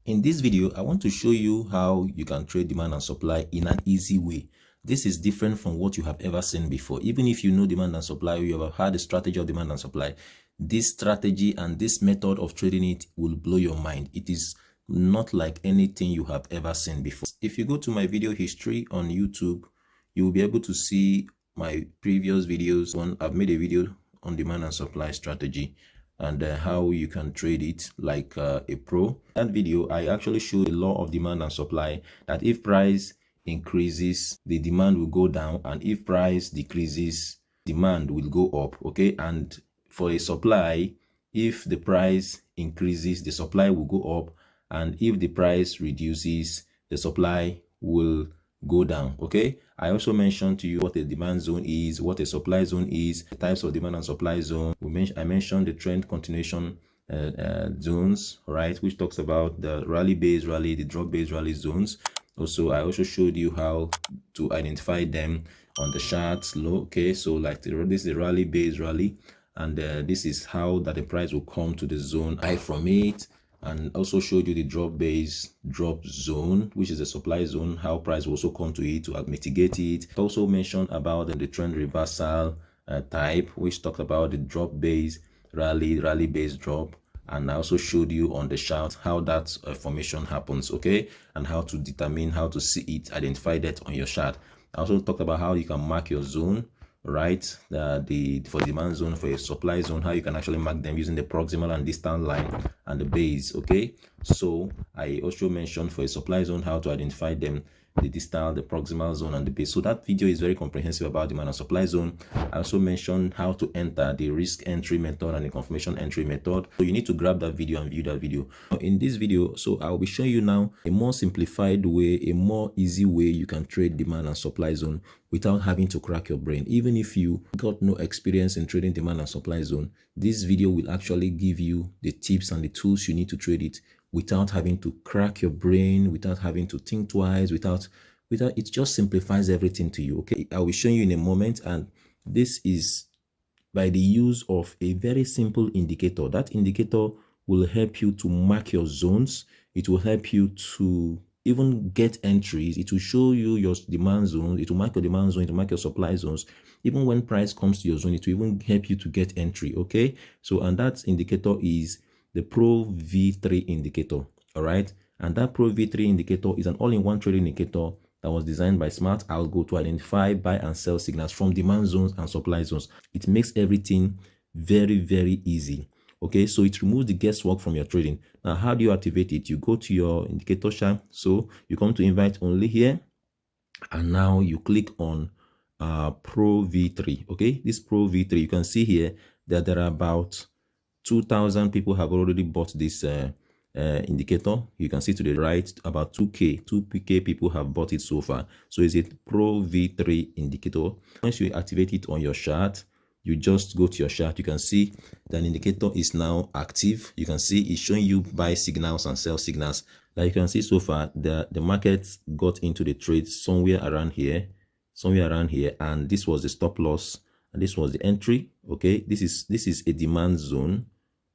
In this video, I want to show you how you can trade demand and supply in an easy way. This is different from what you have ever seen before. Even if you know demand and supply, you have had a strategy of demand and supply, this strategy and this method of trading it will blow your mind. It is not like anything you have ever seen before. If you go to my video history on YouTube, you will be able to see my previous videos. I've made a video on demand and supply strategy and how you can trade it like a pro. That video, I actually showed the law of demand and supply, that if price increases, the demand will go down, and if price decreases, demand will go up. Okay, and for a supply, if the price increases, the supply will go up, and if the price reduces, the supply will go down. Okay, I also mentioned to you what a demand zone is, what a supply zone is, the types of demand and supply zone. I mentioned the trend continuation zones, right, which talks about the rally based rally, the drop based rally zones. Also, I also showed you how to identify them on the charts. Okay, so like this is the rally based rally, and this is how that the price will come to the zone high from it. And also showed you the drop base drop zone, which is the supply zone, how price will also come to it to mitigate it. Also mentioned about the trend reversal type, which talked about the drop base rally base drop. And I also showed you on the chart how that formation happens, okay, and how to determine, how to see it, identify that on your chart. I also talked about how you can mark your zone, right, for demand zone, for a supply zone, how you can actually mark them using the proximal and distant line and the base. Okay, so I also mentioned for a supply zone how to identify them, the distant, the proximal zone, and the base. So that video is very comprehensive about demand and supply zone. I also mentioned how to enter the risk entry method and the confirmation entry method. So you need to grab that video and view that video. In this video, so I'll be showing you now a more simplified way, a more easy way you can trade demand and supply zone without having to crack your brain. Even if you got no experience in trading demand and supply zone, this video will actually give you the tips and the tools you need to trade it without having to crack your brain, without having to think twice, without it just simplifies everything to you. Okay, I will show you in a moment, and this is by the use of a very simple indicator. That indicator will help you to mark your zones. It will help you to even get entries. It will show you your demand zone. It will mark your demand zone. It will mark your supply zones. Even when price comes to your zone, it will even help you to get entry. Okay, so and that indicator is the ProV3 indicator. All right, and that ProV3 indicator is an all-in-one trading indicator that was designed by smart algo to identify buy and sell signals from demand zones and supply zones. It makes everything very, very easy. Okay, so it removes the guesswork from your trading. Now, how do you activate it? You go to your indicator chart. So you come to invite only here, and now you click on ProV3. Okay, this ProV3, you can see here that there are about 2,000 people have already bought this indicator. You can see to the right about 2k people have bought it so far. So it's a ProV3 indicator. Once you activate it on your chart, you just go to your chart. You can see that the indicator is now active. You can see it's showing you buy signals and sell signals. Like you can see so far, the market got into the trade somewhere around here, and this was the stop loss and this was the entry. Okay, this is a demand zone.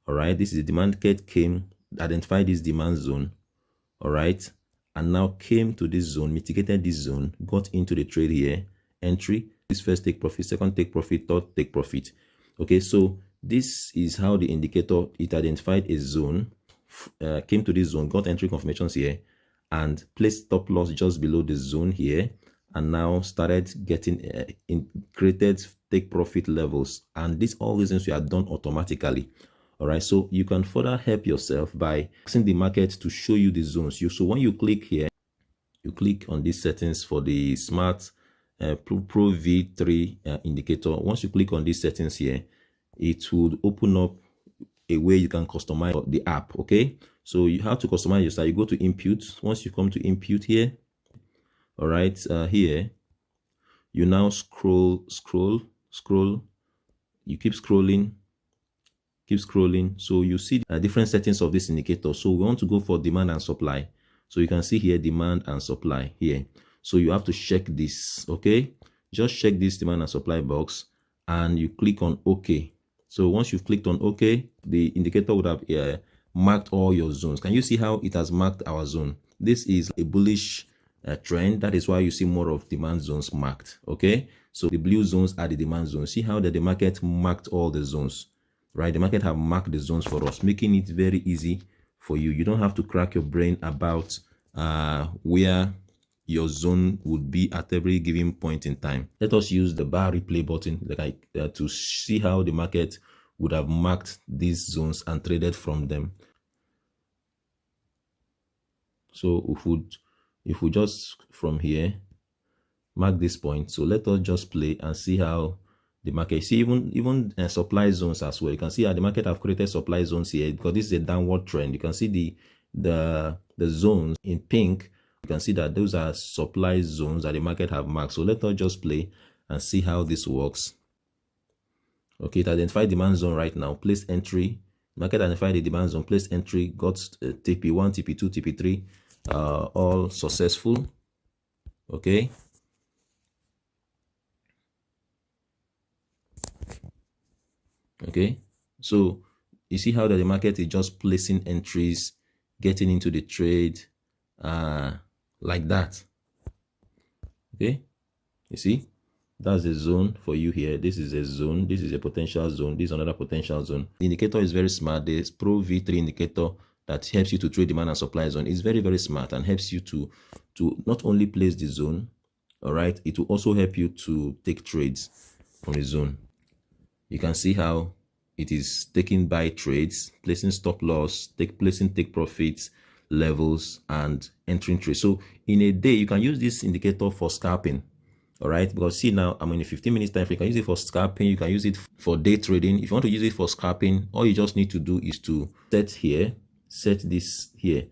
All right, this is the demand. Market came, identified this demand zone, all right, and now came to this zone, mitigated this zone, got into the trade here, entry. This first take profit, second take profit, third take profit. Okay, so this is how the indicator, it identified a zone, came to this zone, got entry confirmations here, and placed stop loss just below the zone here, and now started getting created take profit levels. And all these things are done automatically. All right, so you can further help yourself by asking the market to show you the zones. So when you click here, you click on these settings for the smart ProV3 indicator. Once you click on these settings here, it will open up a way you can customize the app. Okay, so you have to customize your style. You go to input. Once you come to input here, all right, here you now scroll. You keep scrolling. So you see different settings of this indicator. So we want to go for demand and supply. So you can see here demand and supply here. So you have to check this. Okay, just check this demand and supply box, and you click on OK. So once you've clicked on OK, the indicator would have marked all your zones. Can you see how it has marked our zone? This is a bullish trend. That is why you see more of demand zones marked. Okay, so the blue zones are the demand zones. See how the market marked all the zones, right? The market have marked the zones for us, making it very easy for you. You don't have to crack your brain about where your zone would be at every given point in time. Let us use the bar replay button to see how the market would have marked these zones and traded from them. So if we just from here mark this point, so let us just play and see how the market, see even supply zones as well. You can see how the market have created supply zones here because this is a downward trend. You can see the zones in pink. You can see that those are supply zones that the market have marked. So let us just play and see how this works. Okay, it identified demand zone right now. Place entry. Market identified the demand zone. Place entry. Got TP1, TP2, TP3, all successful. Okay. Okay, so you see how the market is just placing entries, getting into the trade like that. Okay, you see, that's a zone for you here. This is a zone, this is a potential zone, this is another potential zone. The indicator is very smart. This ProV3 indicator that helps you to trade demand and supply zone is very, very smart and helps you to not only place the zone, all right, it will also help you to take trades from the zone. You can see how it is taking buy trades, placing stop loss, placing take profits levels, and entering trades. So in a day, you can use this indicator for scalping. All right, because see now I'm in a 15 minutes time frame. You can use it for scalping, you can use it for day trading. If you want to use it for scalping, all you just need to do is to set this here.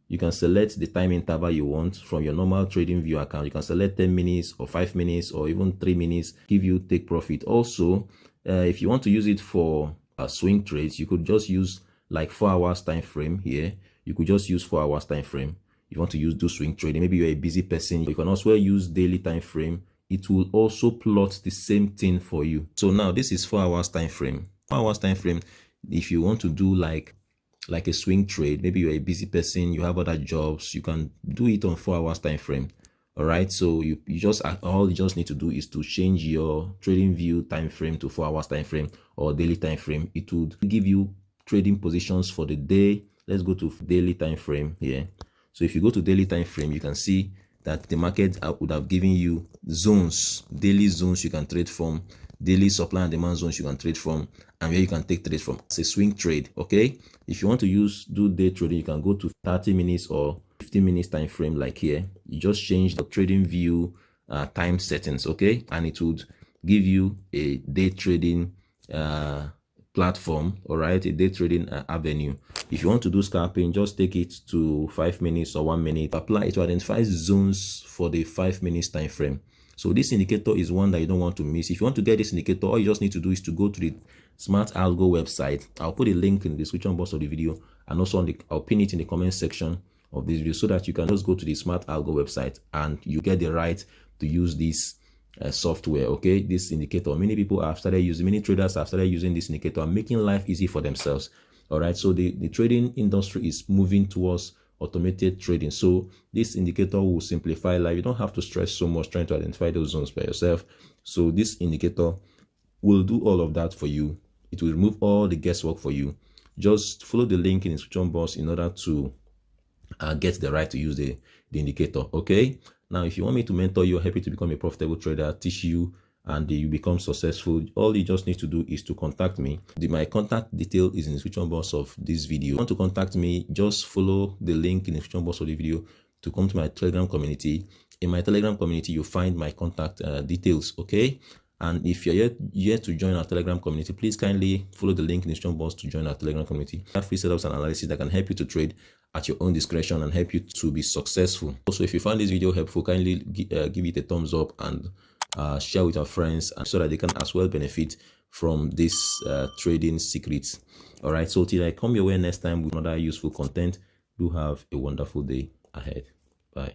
You can select the time interval you want from your normal trading view account. You can select 10 minutes or 5 minutes or even 3 minutes, give you take profit. Also, if you want to use it for swing trades, you could just use like 4 hours time frame here. You could just use 4 hours time frame. If you want to do swing trading, maybe you're a busy person, you can also use daily time frame. It will also plot the same thing for you. So now this is 4 hours time frame. 4 hours time frame. If you want to do like a swing trade, maybe you're a busy person, you have other jobs, you can do it on 4 hours time frame. All right, so all you just need to do is to change your trading view time frame to 4 hours time frame or daily time frame. It would give you trading positions for the day. Let's go to daily time frame here. So if you go to daily time frame, you can see that the market would have given you zones, daily zones you can trade from, daily supply and demand zones you can trade from, and where you can take trades from. It's a swing trade. Okay, if you want to do day trading, you can go to 30 minutes or 15 minutes time frame like here. You just change the trading view time settings, okay, and it would give you a day trading platform, all right, a day trading avenue. If you want to do scalping, just take it to 5 minutes or 1 minute. Apply it to identify zones for the 5 minutes time frame. So this indicator is one that you don't want to miss. If you want to get this indicator, all you just need to do is to go to the Smart Algo website. I'll put a link in the description box of the video, and also I'll pin it in the comment section of this video so that you can just go to the Smart Algo website and you get the right to use this software. Okay, this indicator, many traders have started using this indicator and making life easy for themselves. All right, so the trading industry is moving towards automated trading, so this indicator will simplify life. You don't have to stress so much trying to identify those zones by yourself. So this indicator will do all of that for you. It will remove all the guesswork for you. Just follow the link in the description box in order to get the right to use the indicator. Okay, now if you want me to mentor you, help you to become a profitable trader, teach you, and you become successful, all you just need to do is to contact me. My contact detail is in the description box of this video. If you want to contact me, just follow the link in the description box of the video to come to my Telegram community. In my Telegram community, you'll find my contact details. Okay, and if you're yet to join our Telegram community, please kindly follow the link in the description box to join our Telegram community. We have free setups and analysis that can help you to trade at your own discretion and help you to be successful. Also, if you found this video helpful, kindly give it a thumbs up and share with your friends, and so that they can as well benefit from this trading secrets. All right, so till I come your way next time with another useful content, do have a wonderful day ahead. Bye.